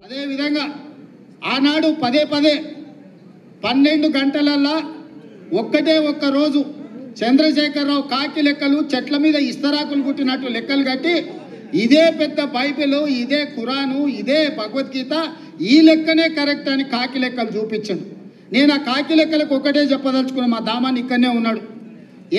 అదేవిధంగా ఆనాడు పదే 12 గంటలల్లా ఒక్క రోజు చంద్రశేఖరరావు కాకి లెక్కలు చెట్ల మీద ఇస్తరాకులు కుట్టినట్టు లెక్కలు కట్టి ఇదే పెద్ద బైబిల్, ఇదే ఖురాను, ఇదే భగవద్గీత, ఈ లెక్కనే కరెక్ట్ అని కాకి లెక్కలు చూపించాడు. నేను ఆ కాకి లెక్కలకు ఒకటే చెప్పదలుచుకున్నా. మా దామాన్ని ఇక్కడనే ఉన్నాడు.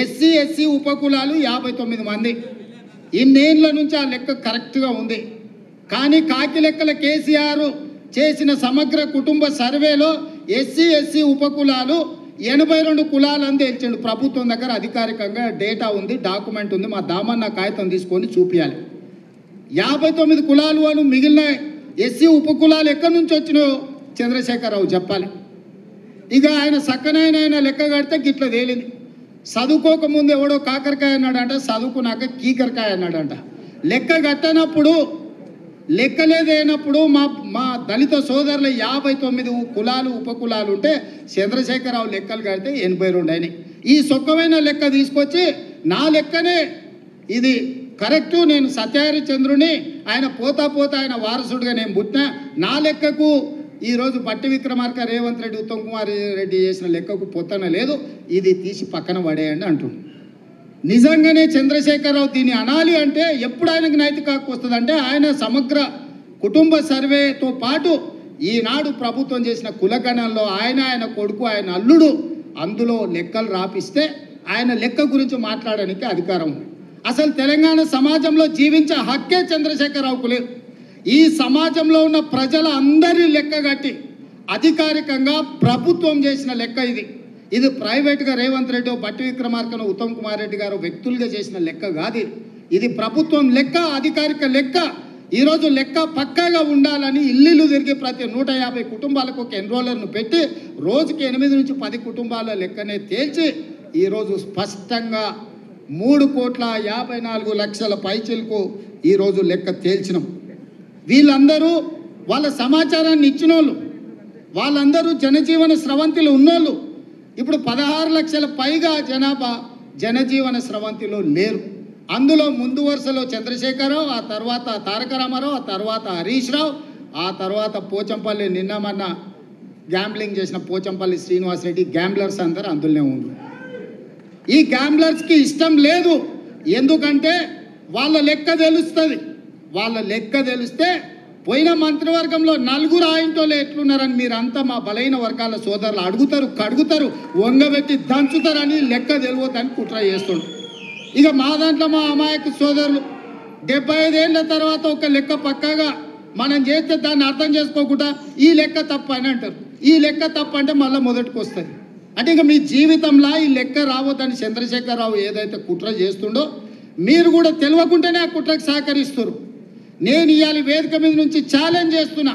ఎస్సీ ఉపకులాలు 59 మంది. ఇన్నేళ్ళ నుంచి ఆ లెక్క కరెక్ట్గా ఉంది. కానీ కాకి లెక్కల కేసీఆర్ చేసిన సమగ్ర కుటుంబ సర్వేలో ఎస్సీ ఉపకులాలు 82 కులాలు అని తేల్చాడు. ప్రభుత్వం దగ్గర అధికారికంగా డేటా ఉంది, డాక్యుమెంట్ ఉంది. మా దామన్న కాగితం తీసుకొని చూపించాలి. 59 కులాలు అని మిగిలిన ఎస్సీ ఉపకులాలు ఎక్కడి నుంచి వచ్చినాయో చంద్రశేఖరరావు చెప్పాలి. ఇక ఆయన సక్కనైన లెక్క కడితే గిట్ల తేలింది. చదువుకోకముందు ఎవడో కాకరకాయ అన్నాడంట, చదువుకున్నాక కీకరకాయ అన్నాడంట. లెక్క కట్టనప్పుడు లెక్కలేదైనప్పుడు మా దళిత సోదరుల 59 కులాలు ఉపకులాలు ఉంటే చంద్రశేఖరరావు లెక్కలు కడితే 82 అయినాయి. ఈ సొక్కమైన లెక్క తీసుకొచ్చి నా లెక్కనే ఇది కరెక్టు, నేను సత్యహరిచంద్రుని, ఆయన పోతా ఆయన వారసుడిగా నేను పుట్టినా, నా లెక్కకు ఈరోజు బట్టి విక్రమార్క, రేవంత్ రెడ్డి, ఉత్తమ్ కుమార్ రెడ్డి చేసిన లెక్కకు పొత్తన లేదు, ఇది తీసి పక్కన పడేయండి అంటుండు. నిజంగానే చంద్రశేఖరరావు దీన్ని అనాలి అంటే ఎప్పుడు ఆయనకు నైతిక హక్కు వస్తుందంటే ఆయన సమగ్ర కుటుంబ సర్వేతో పాటు ఈనాడు ప్రభుత్వం చేసిన కులగణంలో ఆయన కొడుకు, ఆయన అల్లుడు అందులో లెక్కలు రాపిస్తే ఆయన లెక్క గురించి మాట్లాడడానికి అధికారం ఉంది. అసలు తెలంగాణ సమాజంలో జీవించే హక్కే చంద్రశేఖరరావుకు లేదు. ఈ సమాజంలో ఉన్న ప్రజల అందరి లెక్క కట్టి అధికారికంగా ప్రభుత్వం చేసిన లెక్క ఇది ప్రైవేట్గా రేవంత్ రెడ్డి, బట్టి విక్రమార్కను, ఉత్తమ్ కుమార్ రెడ్డి గారు వ్యక్తులుగా చేసిన లెక్క కాదు. ఇది ప్రభుత్వం లెక్క, అధికారిక లెక్క. ఈరోజు లెక్క పక్కాగా ఉండాలని ఇల్లు తిరిగి ప్రతి 150 కుటుంబాలకు ఒక ఎన్రోలర్ను పెట్టి రోజుకి 8 నుంచి 10 కుటుంబాల లెక్కనే తేల్చి ఈరోజు స్పష్టంగా 3,54,00,000 పైచిలకు ఈరోజు లెక్క తేల్చినాం. వీళ్ళందరూ వాళ్ళ సమాచారాన్ని ఇచ్చిన వాళ్ళు, వాళ్ళందరూ జనజీవన స్రవంతిలో ఉన్నోళ్ళు. ఇప్పుడు 16 లక్షల పైగా జనాభా జనజీవన స్రవంతిలో లేరు. అందులో ముందు వరుసలో చంద్రశేఖరరావు, ఆ తర్వాత తారక రామారావు, ఆ తర్వాత హరీష్ రావు, ఆ తర్వాత పోచంపల్లి నిన్నమన్న గ్యాంబ్లింగ్ చేసిన పోచంపల్లి శ్రీనివాసరెడ్డి, గ్యాంబ్లర్స్ అందరూ అందులోనే ఉన్నారు. ఈ గ్యాంబ్లర్స్కి ఇష్టం లేదు. ఎందుకంటే వాళ్ళ లెక్క తెలుస్తుంది. వాళ్ళ లెక్క తెలిస్తే పోయిన మంత్రివర్గంలో 4 ఆయింటోళ్ళు ఎట్లున్నారని మీరంతా మా బలైన వర్గాల సోదరులు అడుగుతారు, కడుగుతారు, వంగబెట్టి దంచుతారని లెక్క తెలియదని కుట్ర చేస్తుండ్రు. ఇక మా దాంట్లో మా అమాయక సోదరులు 75 ఏళ్ళ తర్వాత ఒక లెక్క పక్కాగా మనం చేస్తే దాన్ని అర్థం చేసుకోకుండా ఈ లెక్క తప్పు అని అంటారు. ఈ లెక్క తప్పు అంటే మళ్ళీ మొదటికి వస్తుంది. అంటే ఇక మీ జీవితంలో ఈ లెక్క రావద్దని చంద్రశేఖరరావు ఏదైతే కుట్ర చేస్తుండో మీరు కూడా తెలియకుండానే ఆ కుట్రకు సహకరిస్తారు. నేను ఇవాళ వేదిక మీద నుంచి ఛాలెంజ్ చేస్తున్నా.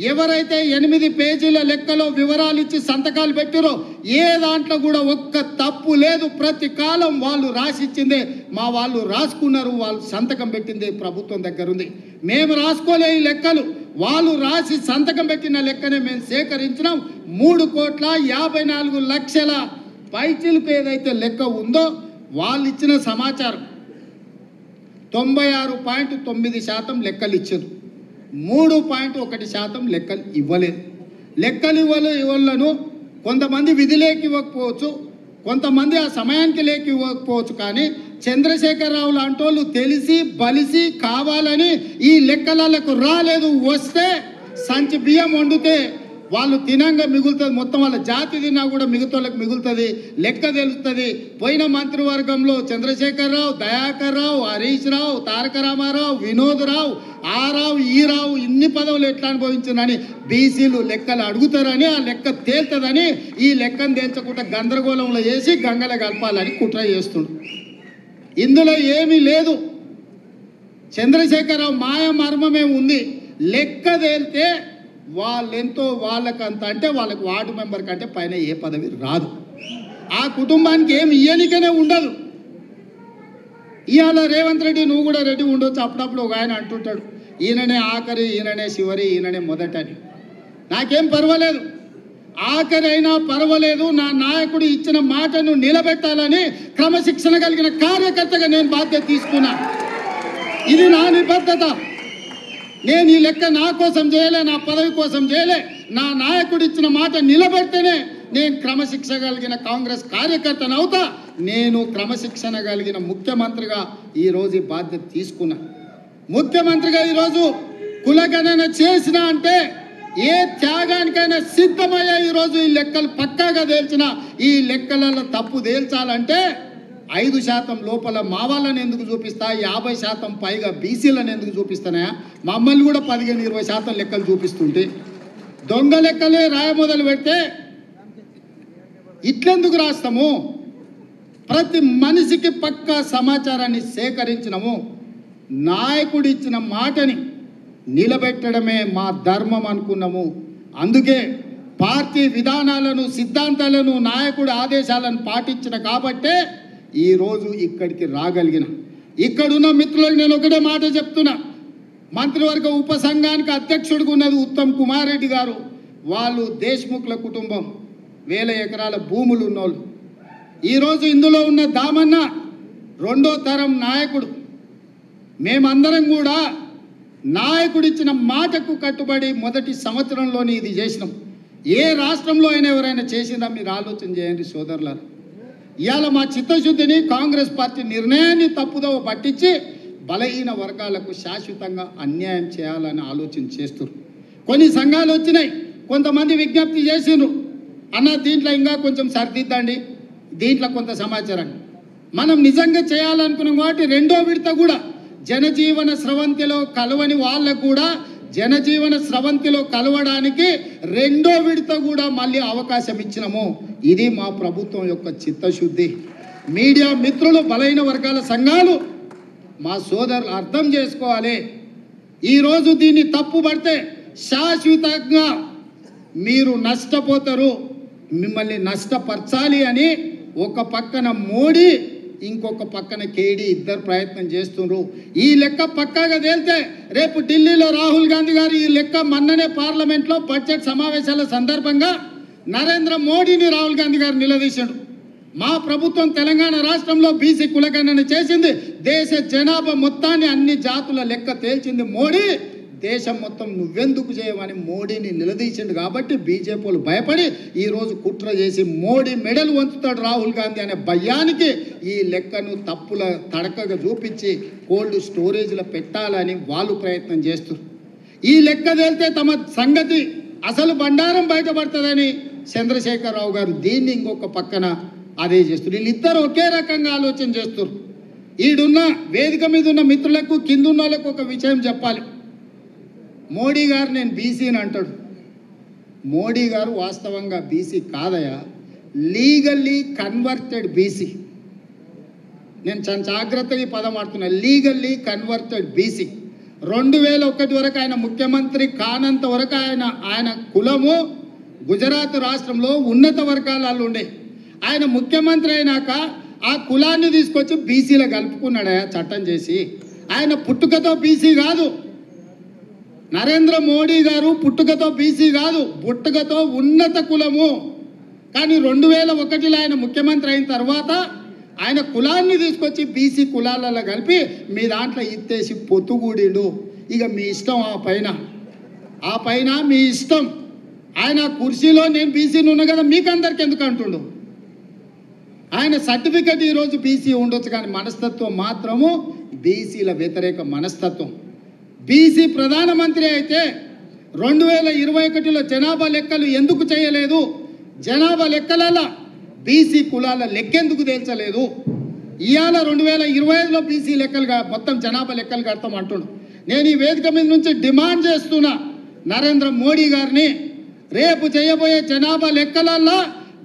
ఎవరైతే 8 పేజీల లెక్కలో వివరాలు ఇచ్చి సంతకాలు పెట్టారో ఏ దాంట్లో కూడా ఒక్క తప్పు లేదు. ప్రతి కాలం వాళ్ళు రాసిచ్చిందే మా వాళ్ళు రాసుకున్నారు, వాళ్ళు సంతకం పెట్టింది ప్రభుత్వం దగ్గర ఉంది. మేము రాసుకోలే ఈ లెక్కలు, వాళ్ళు రాసి సంతకం పెట్టిన లెక్కనే మేము సేకరించినాం. 3,54,00,000 పైచిలకు ఏదైతే లెక్క ఉందో వాళ్ళు ఇచ్చిన సమాచారం 96.9% లెక్కలు ఇచ్చారు. 3.1% లెక్కలు ఇవ్వలేదు. లెక్కలు ఇవ్వలను కొంతమంది విధి లేక ఇవ్వకపోవచ్చు, కొంతమంది ఆ సమయానికి లేక ఇవ్వకపోవచ్చు. కానీ చంద్రశేఖరరావు లాంటి వాళ్ళు తెలిసి బలిసి కావాలని ఈ లెక్కలకు రాలేదు. వస్తే సంచి బియ్యం వండితే వాళ్ళు తినంగా మిగులుతుంది, మొత్తం వాళ్ళ జాతి తిన్నా కూడా మిగతాళ్ళకి మిగులుతుంది, లెక్క తెలుస్తుంది. పోయిన మంత్రివర్గంలో చంద్రశేఖరరావు, దయాకర్ రావు, హరీష్ రావు, తారక రామారావు, వినోద్ రావు, ఆ రావు, ఈ రావు ఇన్ని పదవులు ఎట్లా అనుభవించారని బీసీలు లెక్కలు అడుగుతారని, ఆ లెక్క తేల్తుందని ఈ లెక్కను తేల్చకుండా గందరగోళంలో వేసి గంగల కలపాలని కుట్ర చేస్తుండు. ఇందులో ఏమీ లేదు. చంద్రశేఖరరావు మాయ మర్మమే ఉంది. లెక్క తేలితే వాళ్ళెంతో వాళ్ళకంత అంటే వాళ్ళకి వార్డు మెంబర్ కంటే పైన ఏ పదవి రాదు. ఆ కుటుంబానికి ఏమి ఇయ్యనికనే ఉండదు. ఇవాళ రేవంత్ రెడ్డి నువ్వు కూడా రెడ్డి ఉండొచ్చు. అప్పుడప్పుడు ఒక ఆయన అంటుంటాడు ఈయననే ఆఖరి, ఈయననే చివరి, ఈయననే మొదటని. నాకేం పర్వాలేదు, ఆఖరి అయినా పర్వాలేదు. నా నాయకుడు ఇచ్చిన మాటను నిలబెట్టాలని క్రమశిక్షణ కలిగిన కార్యకర్తగా నేను బాధ్యత తీసుకున్నా. ఇది నా నిబద్ధత. నేను ఈ లెక్క నా కోసం చేయలే, నా పదవి కోసం చేయలే, నా నాయకుడు ఇచ్చిన మాట నిలబెడితేనే నేను క్రమశిక్షణ కలిగిన కాంగ్రెస్ కార్యకర్తను అవుతా. నేను క్రమశిక్షణ కలిగిన ముఖ్యమంత్రిగా ఈరోజు ఈ బాధ్యత తీసుకున్నా. ముఖ్యమంత్రిగా ఈరోజు కులగణన చేసిన అంటే ఏ త్యాగానికైనా సిద్ధమయ్యే ఈరోజు ఈ లెక్కలు పక్కాగా తేల్చిన ఈ లెక్కలలో తప్పు తేల్చాలంటే 5% లోపల మా వాళ్ళని ఎందుకు చూపిస్తా, 50% పైగా బీసీలను ఎందుకు చూపిస్తానా, మమ్మల్ని కూడా 15-20% లెక్కలు చూపిస్తుంటే దొంగ లెక్కలే రాయ మొదలు పెడితే ఇట్లెందుకు రాస్తాము? ప్రతి మనిషికి పక్కా సమాచారాన్ని సేకరించినము. నాయకుడు ఇచ్చిన మాటని నిలబెట్టడమే మా ధర్మం అనుకున్నాము. అందుకే పార్టీ విధానాలను, సిద్ధాంతాలను, నాయకుడి ఆదేశాలను పాటించిన కాబట్టే ఈరోజు ఇక్కడికి రాగలిగిన. ఇక్కడున్న మిత్రులకు నేను ఒకటే మాట చెప్తున్నా. మంత్రివర్గ ఉపసంఘానికి అధ్యక్షుడిగా ఉన్నది ఉత్తమ్ కుమార్ రెడ్డి గారు. వాళ్ళు దేశ్ముఖ్ల కుటుంబం, 1000 ఎకరాల భూములు ఉన్నోళ్ళు. ఈరోజు ఇందులో ఉన్న దామన్న 2వ తరం నాయకుడు. మేమందరం కూడా నాయకుడిచ్చిన మాటకు కట్టుబడి మొదటి సంవత్సరంలోనే ఇది చేసినాం. ఏ రాష్ట్రంలో అయినా ఎవరైనా చేసిందా మీరు ఆలోచన చేయండి సోదరులారా. ఇవాళ మా చిత్తశుద్ధిని, కాంగ్రెస్ పార్టీ నిర్ణయాన్ని తప్పుదోవ పట్టించి బలహీన వర్గాలకు శాశ్వతంగా అన్యాయం చేయాలని ఆలోచన చేస్తున్నారు. కొన్ని సంఘాలు వచ్చినాయి, కొంతమంది విజ్ఞప్తి చేసిండ్రు, అన్న దీంట్లో ఇంకా కొంచెం సరిదిద్దండి, దీంట్లో కొంత సమాచారాన్ని మనం నిజంగా చేయాలనుకున్నాం. కాబట్టి 2వ విడత కూడా జనజీవన స్రవంతిలో కలవని వాళ్ళకు కూడా జనజీవన స్రవంతిలో కలవడానికి 2వ విడత కూడా మళ్ళీ అవకాశం ఇచ్చినాము. ఇది మా ప్రభుత్వం యొక్క చిత్తశుద్ధి. మీడియా మిత్రులు, బలహీన వర్గాల సంఘాలు, మా సోదరులు అర్థం చేసుకోవాలి. ఈరోజు దీన్ని తప్పుపడితే శాశ్వతంగా మీరు నష్టపోతారు. మిమ్మల్ని నష్టపరచాలి అని ఒక పక్కన మోడీ, ఇంకొక పక్కన కేడీ ఇద్దరు ప్రయత్నం చేస్తున్నారు. ఈ లెక్క పక్కాగా తేలితే రేపు ఢిల్లీలో రాహుల్ గాంధీ గారు ఈ లెక్క మొన్ననే పార్లమెంట్లో బడ్జెట్ సమావేశాల సందర్భంగా నరేంద్ర మోడీని రాహుల్ గాంధీ గారు నిలదీశాడు. మా ప్రభుత్వం తెలంగాణ రాష్ట్రంలో బీసీ కులగణన చేసింది, దేశ జనాభా మొత్తాన్ని అన్ని జాతుల లెక్క తేల్చింది మోడీ, దేశం మొత్తం నువ్వెందుకు చేయమని మోడీని నిలదీసిండు. కాబట్టి బీజేపీలు భయపడి ఈరోజు కుట్ర చేసి మోడీ మెడలు వంచుతాడు రాహుల్ గాంధీ అనే భయానికి ఈ లెక్కను తప్పుల తడకగా చూపించి కోల్డ్ స్టోరేజ్లో పెట్టాలని వాళ్ళు ప్రయత్నం చేస్తారు. ఈ లెక్క తేలితే తమ సంగతి అసలు బండారం బయటపడుతుందని చంద్రశేఖరరావు గారు దీన్ని ఇంకొక పక్కన అదే చేస్తారు. వీళ్ళిద్దరు ఒకే రకంగా ఆలోచన చేస్తారు. ఈడున్న వేదిక మీద ఉన్న మిత్రులకు, కింద ఉన్న వాళ్ళకు ఒక విషయం చెప్పాలి. మోడీ గారు నేను బీసీని అంటాడు. మోడీ గారు వాస్తవంగా బీసీ కాదయా, లీగల్లీ కన్వర్టెడ్ బీసీ. నేను చాలా జాగ్రత్తగా ఈ పదం ఆడుతున్నా, లీగల్లీ కన్వర్టెడ్ బీసీ. 2001 వరకు ఆయన ముఖ్యమంత్రి కానంత వరకు ఆయన కులము గుజరాత్ రాష్ట్రంలో ఉన్నత వర్గాలలో ఉండే. ఆయన ముఖ్యమంత్రి అయినాక ఆ కులాన్ని తీసుకొచ్చి బీసీలో కలుపుకున్నాడయా చట్టం చేసి. ఆయన పుట్టుకతో బీసీ కాదు, నరేంద్ర మోడీ గారు పుట్టుకతో బీసీ కాదు, పుట్టుకతో ఉన్నత కులము. కానీ 2001లో ఆయన ముఖ్యమంత్రి అయిన తర్వాత ఆయన కులాన్ని తీసుకొచ్చి బీసీ కులాలలో కలిపి మీ దాంట్లో ఇత్తేసి పొత్తుగూడిండు. ఇక మీ ఇష్టం, ఆ పైన మీ ఇష్టం. ఆయన కుర్చీలో నేను బీసీని ఉన్నా కదా మీకు అందరికి ఎందుకు అంటుండు. ఆయన సర్టిఫికెట్ ఈరోజు బీసీ ఉండొచ్చు, కానీ మనస్తత్వం మాత్రము బీసీల వ్యతిరేక మనస్తత్వం. బీసీ ప్రధానమంత్రి అయితే 2021లో జనాభా లెక్కలు ఎందుకు చేయలేదు, జనాభా లెక్కలలో బీసీ కులాల లెక్కెందుకు తేల్చలేదు. ఇవాళ 2025లో బీసీ లెక్కలుగా మొత్తం జనాభా లెక్కలు కడతాం అంటుండు. నేను ఈ వేదిక మీద నుంచి డిమాండ్ చేస్తున్నా నరేంద్ర మోడీ గారిని, రేపు చేయబోయే జనాభా లెక్కలల్లో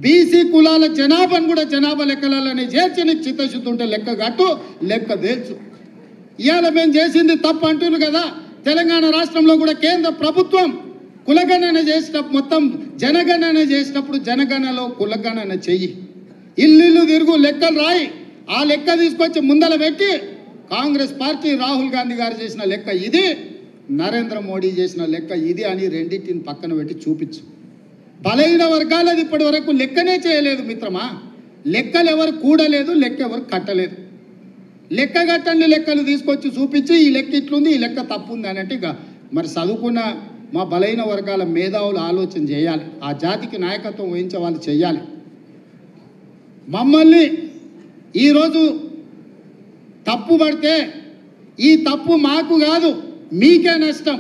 బీసీ కులాల జనాభాను కూడా జనాభా లెక్కలలోనే చేర్చి నీకు చిత్తశుద్ధి ఉంటే లెక్క కట్టు, లెక్క తేల్చు. ఇవాళ మేము చేసింది తప్పు అంటున్నారు కదా. తెలంగాణ రాష్ట్రంలో కూడా కేంద్ర ప్రభుత్వం కులగణన చేసినప్పుడు, మొత్తం జనగణన చేసినప్పుడు జనగణనలో కులగణన చెయ్యి, ఇల్లు తిరుగు లెక్కలు రాయి, ఆ లెక్క తీసుకొచ్చి ముందల పెట్టి కాంగ్రెస్ పార్టీ రాహుల్ గాంధీ గారు చేసిన లెక్క ఇది, నరేంద్ర మోడీ చేసిన లెక్క ఇది అని రెండింటిని పక్కన పెట్టి చూపించు. బలహీన వర్గాలది ఇప్పటి వరకు లెక్కనే చేయలేదు మిత్రమా. లెక్కలు ఎవరు కూడలేదు, లెక్క ఎవరు కట్టలేదు. లెక్క కట్టండి లెక్కలు తీసుకొచ్చి చూపించి ఈ లెక్క ఇట్లుంది, ఈ లెక్క తప్పు ఉంది అని అంటే ఇక మరి చదువుకున్న మా బలైన వర్గాల మేధావులు ఆలోచన చేయాలి, ఆ జాతికి నాయకత్వం వహించే వాళ్ళు చేయాలి. మమ్మల్ని ఈరోజు తప్పు పడితే ఈ తప్పు మాకు కాదు మీకే నష్టం.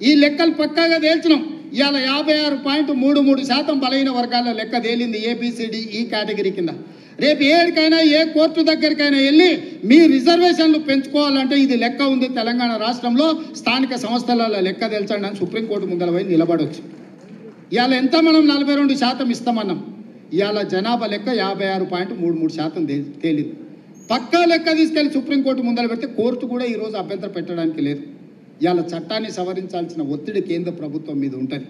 ఈ లెక్కలు పక్కాగా తేల్చినాం. ఇవాళ 56.33% బలైన వర్గాల లెక్క తేలింది ఏబిసిడి ఈ కేటగిరీ కింద. రేపు ఏడికైనా ఏ కోర్టు దగ్గరికైనా వెళ్ళి మీ రిజర్వేషన్లు పెంచుకోవాలంటే ఇది లెక్క ఉంది తెలంగాణ రాష్ట్రంలో, స్థానిక సంస్థలలో లెక్క తెల్చండి అని సుప్రీంకోర్టు ముందర పోయి నిలబడవచ్చు. ఇవాళ ఎంత మనం 42% ఇస్తామన్నాం, ఇవాళ జనాభా లెక్క 56.33% తేలింది. పక్కా లెక్క తీసుకెళ్ళి సుప్రీంకోర్టు ముందర పెడితే కోర్టు కూడా ఈరోజు అభ్యంతరం పెట్టడానికి లేదు. ఇవాళ చట్టాన్ని సవరించాల్సిన ఒత్తిడి కేంద్ర ప్రభుత్వం మీద ఉంటుంది.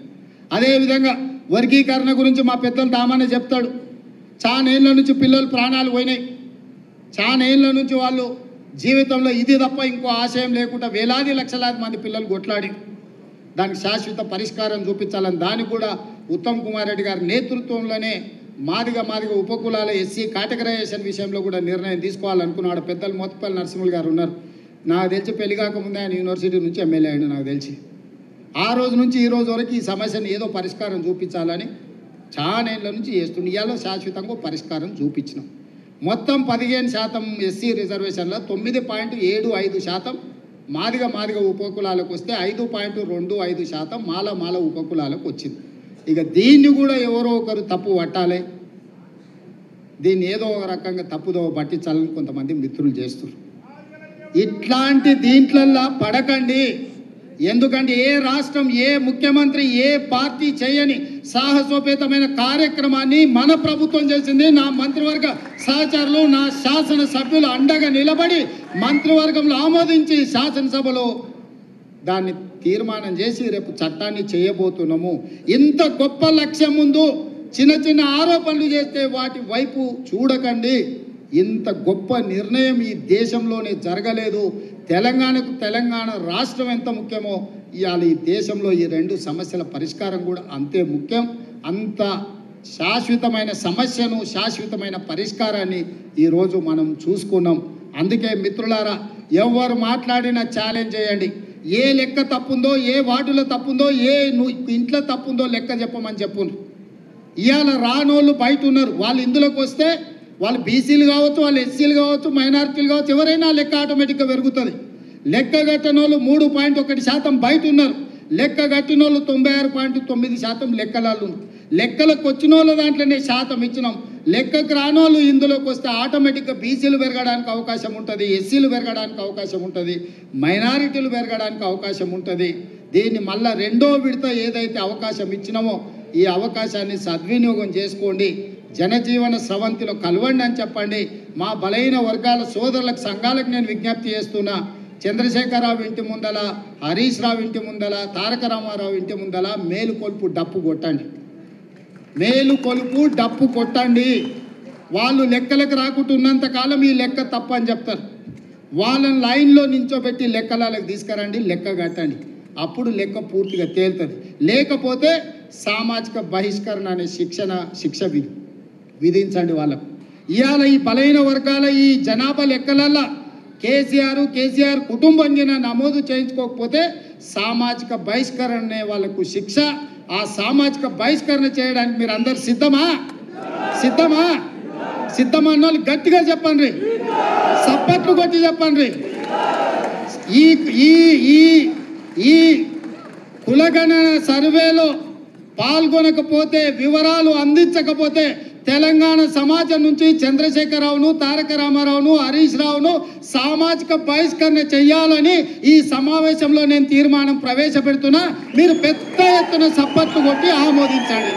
అదేవిధంగా వర్గీకరణ గురించి మా పెద్దలు దామానే చెప్తాడు. చాలా ఏళ్ళ నుంచి పిల్లలు ప్రాణాలు పోయినాయి, చాలా ఏళ్ళ నుంచి వాళ్ళు జీవితంలో ఇది తప్ప ఇంకో ఆశయం లేకుండా వేలాది లక్షలాది మంది పిల్లలు కొట్లాడి దానికి శాశ్వత పరిష్కారం చూపించాలని దానికి కూడా ఉత్తమ్ కుమార్ రెడ్డి గారి నేతృత్వంలోనే మాదిగ ఉపకులాల ఎస్సీ కేటగరైజేషన్ విషయంలో కూడా నిర్ణయం తీసుకోవాలనుకున్నాడు. పెద్దలు మోత్పల్లి నరసింహులు గారు ఉన్నారు. నాకు తెలిసి పెళ్లి కాకముందే ఆయన యూనివర్సిటీ నుంచి ఎమ్మెల్యే అయ్యాడు. నాకు తెలిసి ఆ రోజు నుంచి ఈ రోజు వరకు ఈ సమస్యను ఏదో పరిష్కారం చూపించాలని చాలా ఏళ్ళ నుంచి చేస్తుండే. ఇవాళ శాశ్వతంగా పరిష్కారం చూపించినాం. మొత్తం 15% ఎస్సీ రిజర్వేషన్లో 9.75% మాదిగ ఉపకులాలకు వస్తే 5.25% మాల ఉపకులాలకు వచ్చింది. ఇక దీన్ని కూడా ఎవరో ఒకరు తప్పు పట్టాలి, దీన్ని ఏదో ఒక రకంగా తప్పుదో పట్టించాలని కొంతమంది మిత్రులు చేస్తున్నారు. ఇట్లాంటి దీంట్లల్లా పడకండి. ఎందుకంటే ఏ రాష్ట్రం, ఏ ముఖ్యమంత్రి, ఏ పార్టీ చేయని సాహసోపేతమైన కార్యక్రమాన్ని మన ప్రభుత్వం చేసింది. నా మంత్రివర్గ సహచరులు, నా శాసనసభ్యులు అండగా నిలబడి మంత్రివర్గంలో ఆమోదించి శాసనసభలో దాన్ని తీర్మానం చేసి రేపు చట్టాన్ని చేయబోతున్నాము. ఇంత గొప్ప లక్ష్యం ముందు చిన్న ఆరోపణలు చేస్తే వాటి వైపు చూడకండి. ఇంత గొప్ప నిర్ణయం ఈ దేశంలోనే జరగలేదు. తెలంగాణకు తెలంగాణ రాష్ట్రం ఎంత ముఖ్యమో ఇవాళ ఈ దేశంలో ఈ రెండు సమస్యల పరిష్కారం కూడా అంతే ముఖ్యం. అంత శాశ్వతమైన సమస్యను, శాశ్వతమైన పరిష్కారాన్ని ఈరోజు మనం చూసుకున్నాం. అందుకే మిత్రులారా, ఎవరు మాట్లాడినా ఛాలెంజ్ చేయండి. ఏ లెక్క తప్పుందో, ఏ వార్డులో తప్పుందో, ఏ ఇంట్లో తప్పుందో లెక్క చెప్పమని చెప్పును. ఇవాళ రానోళ్ళు బయట ఉన్నారు. వాళ్ళు ఇందులోకి వస్తే వాళ్ళు బీసీలు కావచ్చు, వాళ్ళు ఎస్సీలు కావచ్చు, మైనారిటీలు కావచ్చు, ఎవరైనా లెక్క ఆటోమేటిక్గా పెరుగుతుంది. లెక్క కట్టిన వాళ్ళు 3.1% బయట ఉన్నారు. లెక్క కట్టిన వాళ్ళు 96.9% లెక్కలలో ఉన్నారు. లెక్కలకు వచ్చిన వాళ్ళ దాంట్లోనే శాతం ఇచ్చినాం. లెక్కకు రానోళ్ళు ఇందులోకి వస్తే ఆటోమేటిక్గా బీసీలు పెరగడానికి అవకాశం ఉంటుంది, ఎస్సీలు పెరగడానికి అవకాశం ఉంటుంది, మైనారిటీలు పెరగడానికి అవకాశం ఉంటుంది. దీన్ని మళ్ళీ రెండో విడత ఏదైతే అవకాశం ఇచ్చినామో ఈ అవకాశాన్ని సద్వినియోగం చేసుకోండి. జనజీవన స్రవంతిలో కలవండి అని చెప్పండి. మా బలైన వర్గాల సోదరులకు, సంఘాలకు నేను విజ్ఞప్తి చేస్తున్నా. చంద్రశేఖరరావు ఇంటి ముందల, హరీష్ రావు ఇంటి ముందల, తారక రామారావు ఇంటి ముందల మేలుకొలుపు డప్పు కొట్టండి. మేలుకొలుపు డప్పు కొట్టండి. వాళ్ళు లెక్కలకు రాకుంటున్నంత కాలం ఈ లెక్క తప్పు అని చెప్తారు. వాళ్ళని లైన్లో నించోబెట్టి లెక్కలకు తీసుకురండి, లెక్క కట్టండి. అప్పుడు లెక్క పూర్తిగా తేలుతుంది. లేకపోతే సామాజిక బహిష్కరణ అనే శిక్ష విధించండి వాళ్ళకు. ఇవాళ ఈ బలైన వర్గాల ఈ జనాభా లెక్కలల్లో కేసీఆర్ కుటుంబం నమోదు చేయించుకోకపోతే సామాజిక బహిష్కరణనే వాళ్ళకు శిక్ష. ఆ సామాజిక బహిష్కరణ చేయడానికి మీరు అందరు సిద్ధమా? అన్న వాళ్ళు గట్టిగా చెప్పండి, సప్పట్లు కొట్టి చెప్పండి. ఈ కులగణన సర్వేలో పాల్గొనకపోతే, వివరాలు అందించకపోతే తెలంగాణ సమాజం నుంచి చంద్రశేఖరరావును, తారక రామారావును, హరీష్ రావును సామాజిక బహిష్కరణ చేయాలని ఈ సమావేశంలో నేను తీర్మానం ప్రవేశపెడుతున్నా. మీరు పెద్ద ఎత్తున సప్పట్లు కొట్టి ఆమోదించండి.